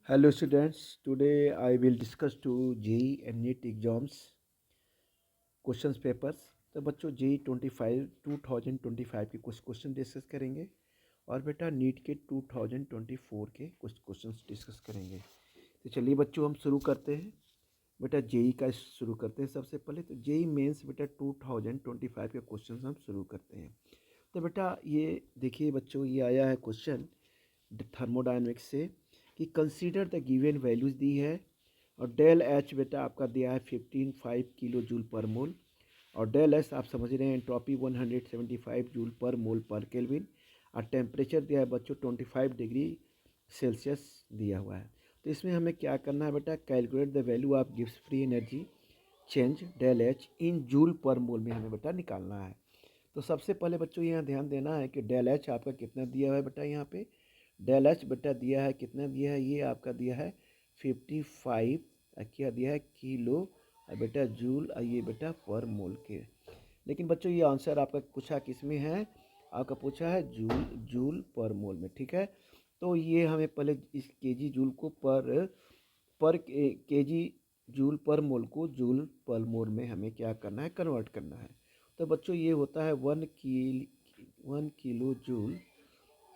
Hello students, today I will discuss to JEE and NEET exams questions papers. तो बच्चों JEE 2025 के कुछ question discuss करेंगे और बेटा नीट के 2024 के कुछ क्वेश्चंस डिस्कस करेंगे। तो चलिए बच्चों हम शुरू करते हैं। बेटा JEE का शुरू करते हैं। सबसे पहले तो JEE मेंस बेटा 2025 के क्वेश्चंस हम शुरू करते हैं। तो बेटा ये देखिए बच्चों, ये आया है क्वेश्चन थर्मोडायनेमिक्स से कि कंसीडर द गिवन वैल्यूज़ दी है और डेल एच बेटा आपका दिया है 15.5 किलो जूल पर मोल और डेल एस आप समझ रहे हैं एंट्रोपी 175 जूल पर मोल पर केल्विन और टेम्परेचर दिया है बच्चों 25 डिग्री सेल्सियस दिया हुआ है। तो इसमें हमें क्या करना है बेटा, कैलकुलेट द वैल्यू ऑफ गिव्स free energy change del H in joule per mole में हमें बेटा निकालना है। तो सबसे पहले बच्चों यहाँ ध्यान देना है कि डेल एच आपका कितना दिया हुआ है बेटा, यहाँ पे डेल एच बेटा दिया है, कितना दिया है, ये आपका दिया है 55 क्या दिया है किलो बेटा जूल, ये बेटा पर मोल के। लेकिन बच्चों ये आंसर आपका पूछा किस में है, आपका पूछा है जूल पर मोल में। ठीक है, तो ये हमें पहले इस केजी जूल को पर केजी जूल पर मोल को जूल पर मोल में हमें क्या करना है, कन्वर्ट करना है। तो बच्चों ये होता है 1 kilo joule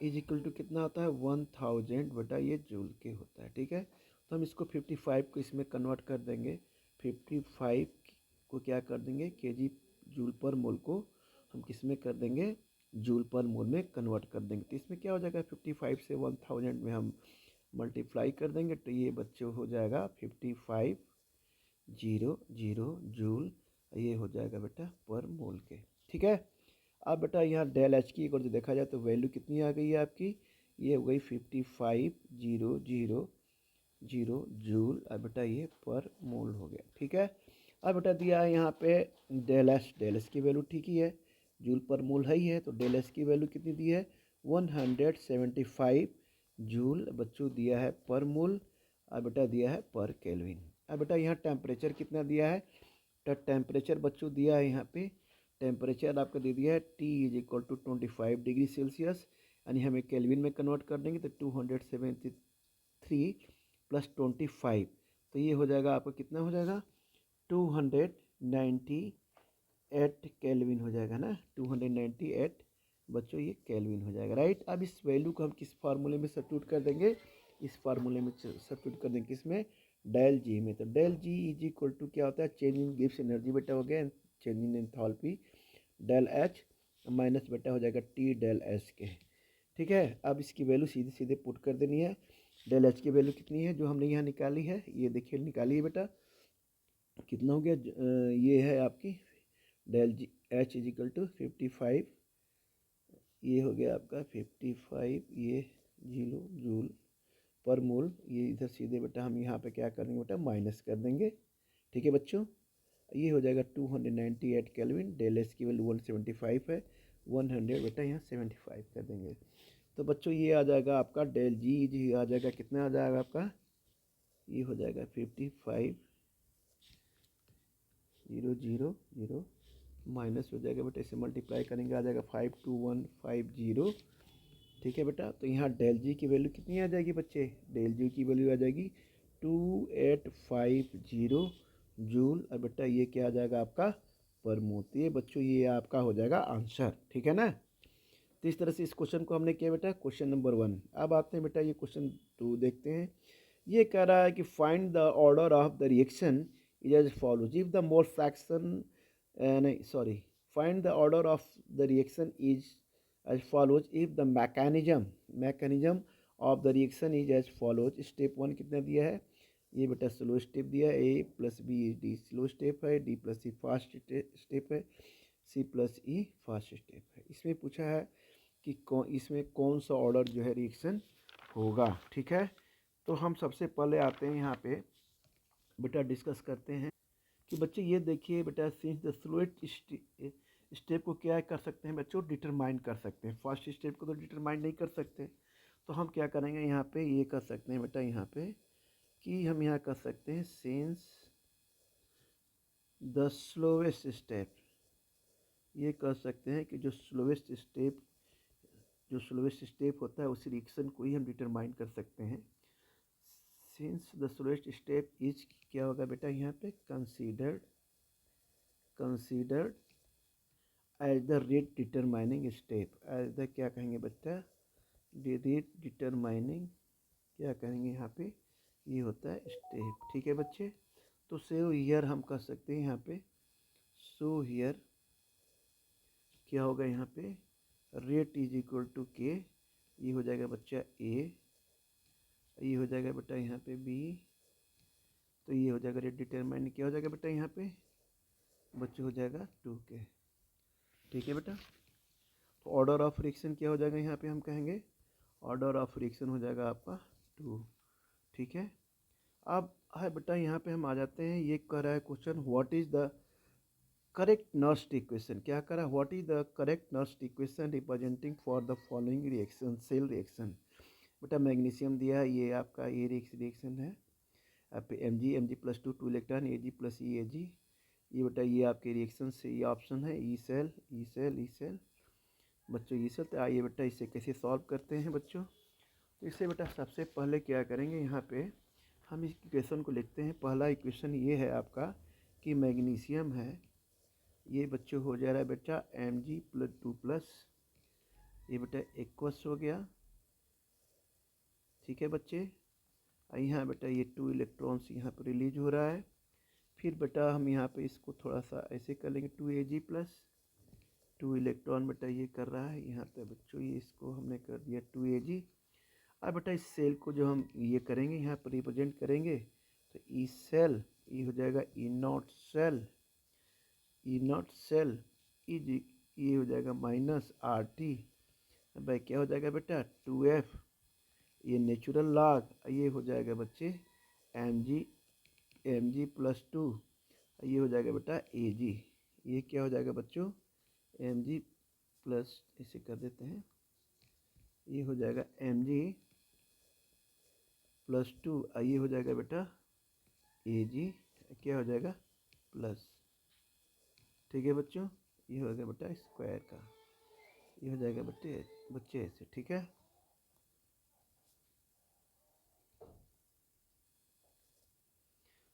is equal to कितना होता है 1000 बटा ये जूल के होता है। ठीक है, तो हम इसको 55 को इसमें कन्वर्ट कर देंगे। 55 को क्या कर देंगे, केजी जूल पर मोल को हम किस में कर देंगे, जूल पर मोल में कन्वर्ट कर देंगे। तो इसमें क्या हो जाएगा, 55 से 1000 में हम मल्टीप्लाई कर देंगे तो ये बच्चों हो जाएगा 55 जीरो जीरो जूल, ये हो जाएगा बेटा पर मोल के। ठीक है, अब बेटा यहाँ डेल एच की अगर जो देखा जाए तो वैल्यू कितनी आ गई है आपकी, ये हो गई 55 जीरो जीरो जीरो जूल। अब बेटा ये पर मोल हो गया। ठीक है, अब बेटा दिया है यहाँ पे डेल एस की वैल्यू ठीक ही है, जूल पर मोल है ही है, तो डेल एस की वैल्यू कितनी दी है 175 जूल बच्चों दिया है पर मोल। अब बेटा दिया है पर केल्विन। अब बेटा यहाँ टेम्परेचर कितना दिया है, तो टेम्परेचर बच्चों दिया है यहाँ पे, टेम्परेचर आपका दे दिया है T is equal to 25 degree Celsius, यानी हमें केल्विन में कन्वर्ट कर देंगे तो 273 प्लस 25, तो ये हो जाएगा आपका कितना हो जाएगा 298 केल्विन हो जाएगा ना, 298 बच्चों ये केल्विन हो जाएगा। राइट, अब इस वैल्यू को हम किस फार्मूले में सब्स्टिट्यूट कर देंगे, इस फार्मूले में सब्स्टिट्यूट कर देंगे किसमें, डेल जी में। तो del G is equal to क्या होता है, चेंज इन गिव्स एनर्जी बेटा हो गया, change in enthalpy del H minus बेटा हो जाएगा टी डेल एस के। ठीक है, अब इसकी वैल्यू सीधे सीधे पुट कर देनी है। डेल एच की वैल्यू कितनी है जो हमने यहाँ निकाली है, ये देखिए निकाली है बेटा, कितना हो गया ये है आपकी del G H is equal to 55, ये हो गया आपका 55 ये जीरो जूल पर मोल, ये इधर सीधे बेटा हम यहाँ पे क्या करेंगे बेटा माइनस कर देंगे। ठीक है बच्चों, ये हो जाएगा 298 केल्विन, डेल एस की वैल्यू 175 है, 100 बेटा यहाँ 75 कर देंगे। तो बच्चों ये आ जाएगा आपका डेल जी आ जाएगा, कितना आ जाएगा आपका, ये हो जाएगा 55 जीरो जीरो जीरो माइनस हो जाएगा बेटा, इसे मल्टीप्लाई करेंगे आ जाएगा 52150। ठीक है बेटा, तो यहाँ डेल जी की वैल्यू कितनी आ जाएगी बच्चे, डेल जी की वैल्यू आ जाएगी 2850 जूल। और बेटा ये क्या आ जाएगा आपका पर मोल। तो ये बच्चों ये आपका हो जाएगा आंसर। ठीक है ना, तो इस तरह से इस क्वेश्चन को हमने किया बेटा क्वेश्चन नंबर 1। अब आते हैं बेटा ये क्वेश्चन 2 देखते हैं। ये कह रहा है कि find the order of the reaction is as follows if the mole fraction, नहीं sorry, find the order of the reaction is as follows if the mechanism of the reaction is as follows. Step 1 कितना दिया है, ये बेटा slow step दिया है, A plus B D slow step है, D plus C fast step है, C plus E fast step है। इसमें पूछा है कि इसमें कौन सा ऑर्डर जो है रिएक्शन होगा। ठीक है, तो हम सबसे पहले आते हैं यहाँ पे बेटा डिस्कस करते हैं कि बच्चे ये देखिए बेटा, सिंस द स्लोएस्ट स्टेप को क्या कर सकते हैं बच्चों, डिटरमाइन कर सकते हैं, फर्स्ट स्टेप को तो डिटरमाइन नहीं कर सकते। तो हम क्या करेंगे यहाँ पे, ये कर सकते हैं बेटा यहाँ पे कि हम यहाँ कर सकते हैं सिंस द स्लोएस्ट स्टेप, ये कर सकते हैं कि जो स्लोएस्ट स्टेप होता है उस रिएक्शन को ही हम डिटरमाइन कर सकते हैं since the slowest step is क्या होगा बेटा यहाँ पे considered as the rate determining step, as the क्या कहेंगे बच्चा, रेट डिटरमाइनिंग क्या कहेंगे यहाँ पे, ये होता है स्टेप। ठीक है बच्चे, तो सो हियर हम कह सकते हैं यहाँ पे, सो हियर क्या होगा यहाँ पे, रेट इज इक्वल टू के, ये हो जाएगा बच्चा ए, ये हो जाएगा बेटा यहाँ पे बी, तो ये हो जाएगा रेट डिटरमाइन क्या हो जाएगा बेटा यहाँ पे बच्चे हो जाएगा 2k। ठीक है बेटा, तो ऑर्डर ऑफ रिएक्शन क्या हो जाएगा यहाँ पे, हम कहेंगे ऑर्डर ऑफ रिएक्शन हो जाएगा आपका 2। ठीक है, अब है बेटा यहाँ पे हम आ जाते हैं, ये कह रहा है question what is the correct Nernst equation, क्या कर रहा है, what is the correct Nernst equation representing for the following reaction, cell reaction. बेटा मैग्नीशियम दिया है, ये आपका ये रिएक्शन है, आप M G plus two electron A G plus A G, ये बेटा ये आपके रिएक्शन से ये ऑप्शन है E cell E cell E cell बच्चों ई सेल। तो आइए बेटा इसे कैसे सॉल्व करते हैं बच्चों, तो इससे बेटा सबसे पहले क्या करेंगे, यहाँ पे हम इस इक्वेशन को लिखते हैं। पहला इक्वेशन ये है आपका कि मैग्नीशियम है, ये बच्चों हो जा रहा है बेटा M G plus two plus, ये बेटा एक्वस हो गया। ठीक है बच्चे, यहाँ बेटा ये 2 इलेक्ट्रॉन्स यहाँ पर रिलीज हो रहा है। फिर बेटा हम यहाँ पे इसको थोड़ा सा ऐसे कर लेंगे 2Ag प्लस 2 इलेक्ट्रॉन बेटा ये कर रहा है यहाँ पे बच्चों, ये इसको हमने कर दिया 2Ag। अब बेटा इस सेल को जो हम ये करेंगे यहाँ पर रिप्रेजेंट करेंगे, तो ई सेल ये हो जाएगा E naught cell, E naught cell is ये हो जाएगा माइनस आर टी, भाई क्या हो जाएगा बेटा 2F, ये नेचुरल लॉग, ये हो जाएगा बच्चे एम जी प्लस टू, ये हो जाएगा बेटा ए जी, ये क्या हो जाएगा बच्चों एम जी प्लस, इसे कर देते हैं, ये हो जाएगा एम जी प्लस टू, ये हो जाएगा बेटा ए जी क्या हो जाएगा प्लस। ठीक है बच्चों, ये हो जाएगा बेटा स्क्वायर का, ये हो जाएगा बच्चे ऐसे। ठीक है,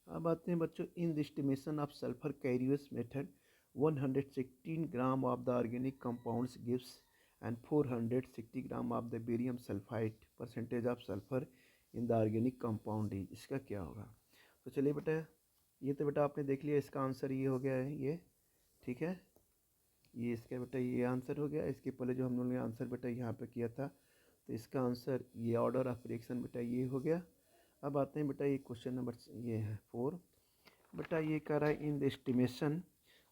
अब आते हैं बच्चों in the estimation of sulphur carriers method 116 gram of the organic compounds gives and 460 gram of the barium sulphide percentage of sulphur in the organic compound is, इसका क्या होगा। तो चलिए बेटा, ये तो बेटा आपने देख लिया, इसका आंसर ये हो गया है ये। ठीक है, ये इसका बेटा ये आंसर हो गया। इसके पहले जो हम लोगों ने आंसर बेटा यहाँ पे किया था, तो इसका आंसर ये ऑर्डर ऑफ रिएक्शन बेटा ये हो गया। अब आते हैं बेटा ये क्वेश्चन नंबर ये है 4, बेटा ये कह रहा है in the estimation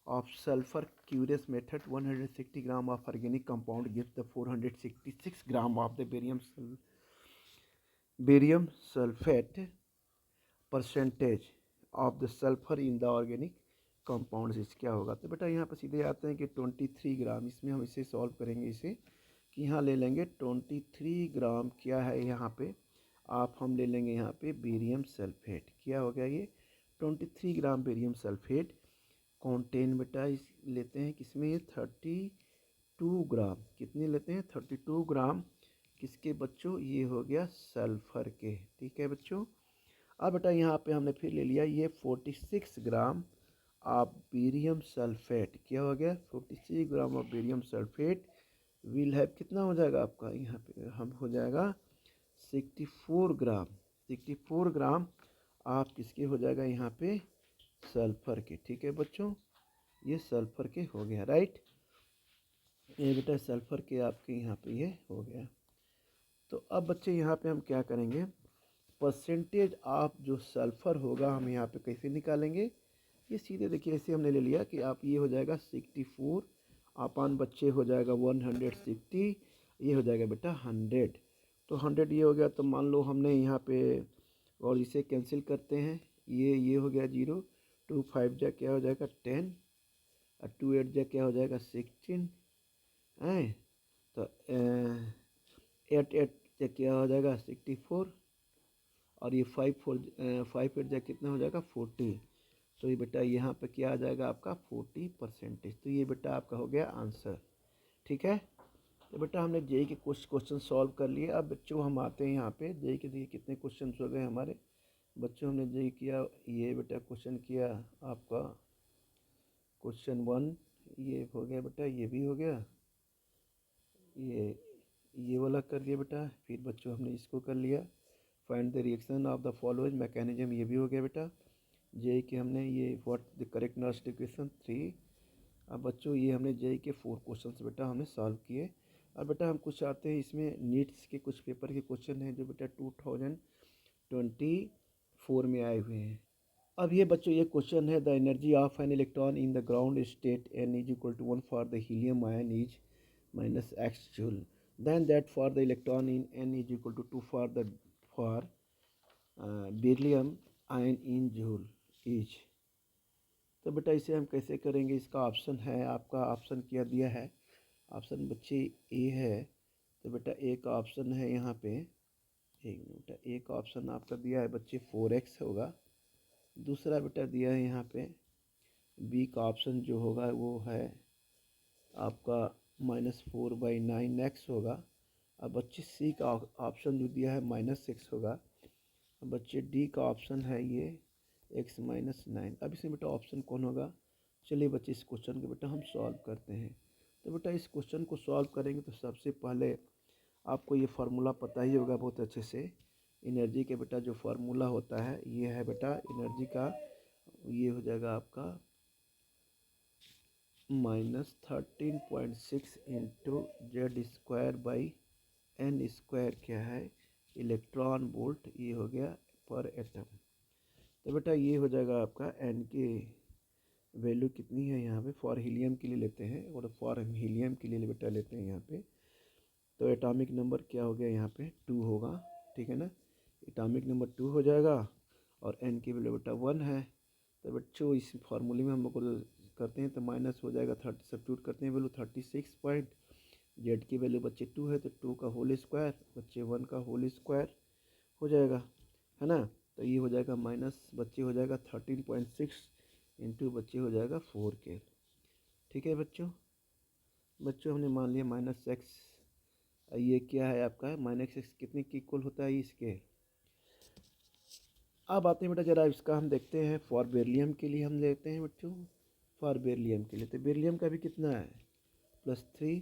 of sulphur curious method 160 gram of organic compound gives the 466 gram of the barium sulphate percentage of the sulphur in the organic compounds इस क्या होगा। तो बेटा यहाँ पर सीधे आते हैं कि 23 ग्राम, इसमें हम इसे सॉल्व करेंगे इसे कि यहाँ ले लेंगे 23 ग्राम क्या है यहाँ पे, आप हम ले लेंगे यहाँ पे बेरियम सल्फेट, क्या हो गया ये 23 ग्राम बेरियम सल्फेट कॉन्टेन बेटा इस लेते हैं किसमें, ये 32 ग्राम, कितने लेते हैं 32 ग्राम किसके बच्चों, ये हो गया सल्फर के। ठीक है बच्चों, अब बेटा यहाँ पे हमने फिर ले लिया ये 46 ग्राम ऑफ बेरियम सल्फेट, क्या हो गया 46 gram of barium sulphate will have कितना हो जाएगा आपका यहाँ पे हम हो जाएगा 64 ग्राम, 64 ग्राम आप किसके हो जाएगा यहाँ पे सल्फर के। ठीक है बच्चों, ये सल्फर के हो गया राइट, ये बेटा सल्फर के आपके यहाँ पे ये हो गया। तो अब बच्चे यहाँ पे हम क्या करेंगे, परसेंटेज ऑफ जो सल्फर होगा हम यहाँ पे कैसे निकालेंगे, ये सीधे देखिए ऐसे हमने ले लिया कि आप ये हो जाएगा 64 अपन बच्चे हो जाएगा 160, ये हो जाएगा बेटा 100, तो 100 ये हो गया। तो मान लो हमने यहाँ पे और इसे कैंसिल करते हैं, ये हो गया 0, 2 5 जा क्या हो जाएगा 10 और 2 8 जा क्या हो जाएगा 16 है, तो 8 8 जा क्या हो जाएगा 64 और ये 5 8 जा कितना हो जाएगा 40, तो ये बेटा यहाँ पे क्या आ जाएगा आपका 40%। तो ये बेटा आपका हो गया आंसर। ठीक है, तो बेटा हमने जेई के कुछ क्वेश्चन सॉल्व कर लिए। अब बच्चों हम आते हैं यहाँ पे जेई के देखिए कितने क्वेश्चन हो गए हमारे, बच्चों हमने जो किया ये बेटा क्वेश्चन किया आपका क्वेश्चन 1, ये हो गया बेटा, ये भी हो गया, ये ये वाला कर दिया बेटा। फिर बच्चों हमने इसको कर लिया, find the reaction of the following mechanism, ये भी हो गया बेटा। जेई के हमने ये व्हाट द करेक्ट नॉस्ट इक्वेशन 3। अब बच्चों ये हमने जेई के 4 क्वेश्चन बेटा हमने सॉल्व किए। और बेटा हम कुछ आते हैं इसमें नीट्स के कुछ पेपर के क्वेश्चन हैं जो बेटा 2024 में आए हुए हैं। अब ये बच्चों ये क्वेश्चन है, the energy of an electron in the ground state N is equal to 1 for the helium ion is minus x joule, then that for the electron in n is equal to 2 for the beryllium ion in joule each। तो बेटा इसे हम कैसे करेंगे, इसका option है आपका, option क्या दिया है, ऑप्शन बच्चे ए है। तो बेटा एक ऑप्शन है यहाँ पे, एक मिनट, एक ऑप्शन आपका दिया है बच्चे 4x होगा। दूसरा बेटा दिया है यहाँ पे बी का ऑप्शन जो होगा वो है आपका -4/9x होगा। अब बच्चे सी का ऑप्शन जो दिया है -6 होगा। अब बच्चे डी का ऑप्शन है ये x-9। अब इसमें बेटा ऑप्शन कौन होगा, चलिए बच्चे इस क्वेश्चन को बेटा हम सॉल्व करते हैं। तो बेटा इस क्वेश्चन को सॉल्व करेंगे तो सबसे पहले आपको ये फार्मूला पता ही होगा बहुत अच्छे से। एनर्जी के बेटा जो फार्मूला होता है ये है बेटा एनर्जी का, ये हो जाएगा आपका -13.6 इंटू Z²/n² क्या है, इलेक्ट्रॉन वोल्ट, ये हो गया पर एटम। तो बेटा ये हो जाएगा आपका n की वैल्यू कितनी है यहाँ पे, फॉर हीलियम के लिए लेते हैं और फॉर हीलियम के लिए बेटा लेते हैं यहाँ पे। तो एटॉमिक नंबर क्या हो गया यहाँ पे 2 होगा, ठीक है ना, एटॉमिक नंबर 2 हो जाएगा और n की वैल्यू बेटा 1 है। तो बच्चों इस फार्मूले में हम लोग करते हैं तो माइनस हो जाएगा 30, सब्स्टिट्यूट करते हैं वैल्यू 36 पॉइंट, जेड की वैल्यू बच्चे 2 है तो 2 का होल स्क्वायर बच्चे 1 का होल स्क्वायर हो जाएगा, है ना। तो ये हो जाएगा माइनस बच्चे हो जाएगा 13.6 इंटू बच्चे हो जाएगा 4 के, ठीक है बच्चों। बच्चों हमने मान लिया -x, ये क्या है आपका -x कितने की इक्वल होता है इसके। अब आते हैं बेटा जरा इसका हम देखते हैं, फॉर बेरिलियम के लिए हम लेते हैं बच्चों, फॉर बेरिलियम के लिए तो बेरिलियम का भी कितना है +3।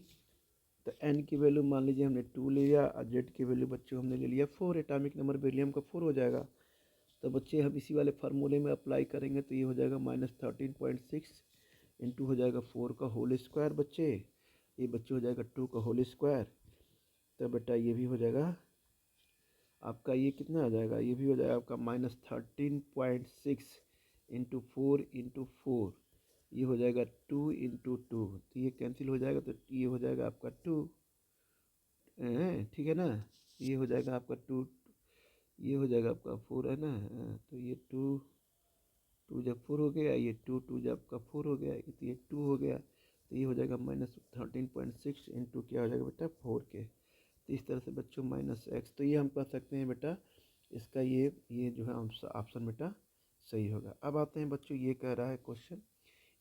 तो n की वैल्यू मान लीजिए हमने 2 ले लिया और z की वैल्यू बच्चों हमने ले लिया 4, एटॉमिक नंबर बेरिलियम का 4 हो जाएगा। तो बच्चे हम इसी वाले फार्मूले में अप्लाई करेंगे तो ये हो जाएगा -13.6 इंटू हो जाएगा 4 का होल स्क्वायर बच्चे, ये बच्चे हो जाएगा 2 का होल स्क्वायर। तो बेटा ये भी हो जाएगा आपका, ये कितना आ जाएगा, ये भी हो जाएगा आपका -13.6 इंटू 4 ये हो जाएगा 2 इंटू 2, तो ये कैंसिल हो जाएगा तो ये हो जाएगा आपका 2, ठीक है ना। ये हो जाएगा आपका 2, ये हो जाएगा आपका 4 है ना, तो ये 2 2 जब 4 हो गया, ये 2 2 जब आपका 4 हो गया तो ये 2 हो गया, तो ये हो जाएगा -13.6 इंटू क्या हो जाएगा बेटा 4 के। तो इस तरह से बच्चों -x, तो ये हम कह सकते हैं बेटा इसका ये जो है ऑप्शन बेटा सही होगा। अब आते हैं बच्चों, ये कह रहा है question,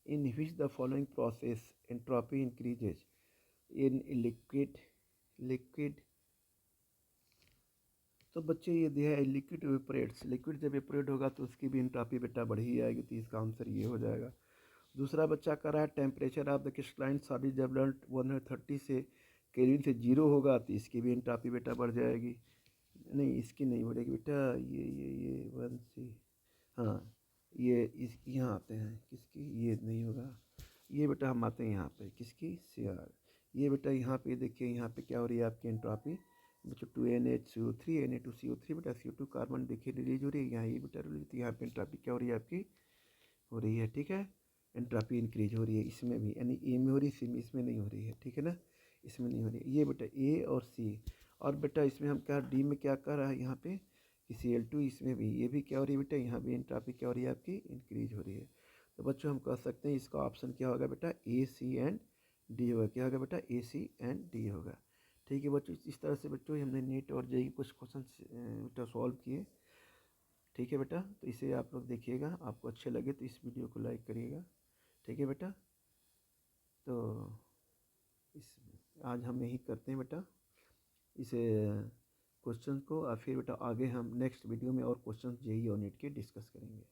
in which the following process entropy increases in liquid. तो बच्चे ये दिया है लिक्विड वेपोरेट्स, लिक्विड जब वेपोरेट होगा तो उसकी भी एंट्रोपी बेटा बढ़ ही आएगी, तो इसका आंसर ये हो जाएगा। दूसरा बच्चा कर रहा है temperature of the crystalline solid जब 130 से केल्विन से 0 होगा तो इसकी भी एंट्रोपी बेटा बढ़ जाएगी। नहीं इसकी नहीं बढ़ेगी बेटा, ये 1C, हाँ ये इस यहाँ आते हैं किसकी, ये नहीं होगा, ये बेटा हम आते हैं यहाँ पे किसकी CR। ये बेटा यहाँ पे देखिए, यहाँ पे क्या हो रही है आपकी एंट्रोपी बच्चों 2NH3 Na2CO3 बेटा CO2 कार्बन देखिए रिलीज हो रही है, यहाँ ये बेटा रिलीज, तो यहाँ पे एंट्रोपी क्या हो रही है आपकी हो रही है, ठीक है, एंट्रोपी इंक्रीज हो रही है इसमें भी, यानी ए में हो रही है सी में, इसमें नहीं हो रही है, ठीक है ना, इसमें नहीं हो रही है। ये बेटा ए और सी, और बेटा इसमें हम क्या डी में क्या कर रहा है यहाँ पे कि Cl2, इसमें भी ये भी क्या हो रही है बेटा, यहाँ भी एंट्रोपी क्या हो रही है आपकी इंक्रीज हो रही है। तो बच्चों हम कह सकते हैं इसका ऑप्शन क्या होगा बेटा A C and D होगा, क्या होगा बेटा A C and D होगा, ठीक है बच्चों। इस तरह से बच्चों हमने नीट और जेई कुछ क्वेश्चन बेटा सॉल्व किए, ठीक है बेटा। तो इसे आप लोग देखिएगा, आपको अच्छे लगे तो इस वीडियो को लाइक करिएगा, ठीक है बेटा। तो इस आज हम यही करते हैं बेटा, इसे क्वेश्चन को और फिर बेटा आगे हम नेक्स्ट वीडियो में और क्वेश्चन जेई और नीट के डिस्कस करेंगे।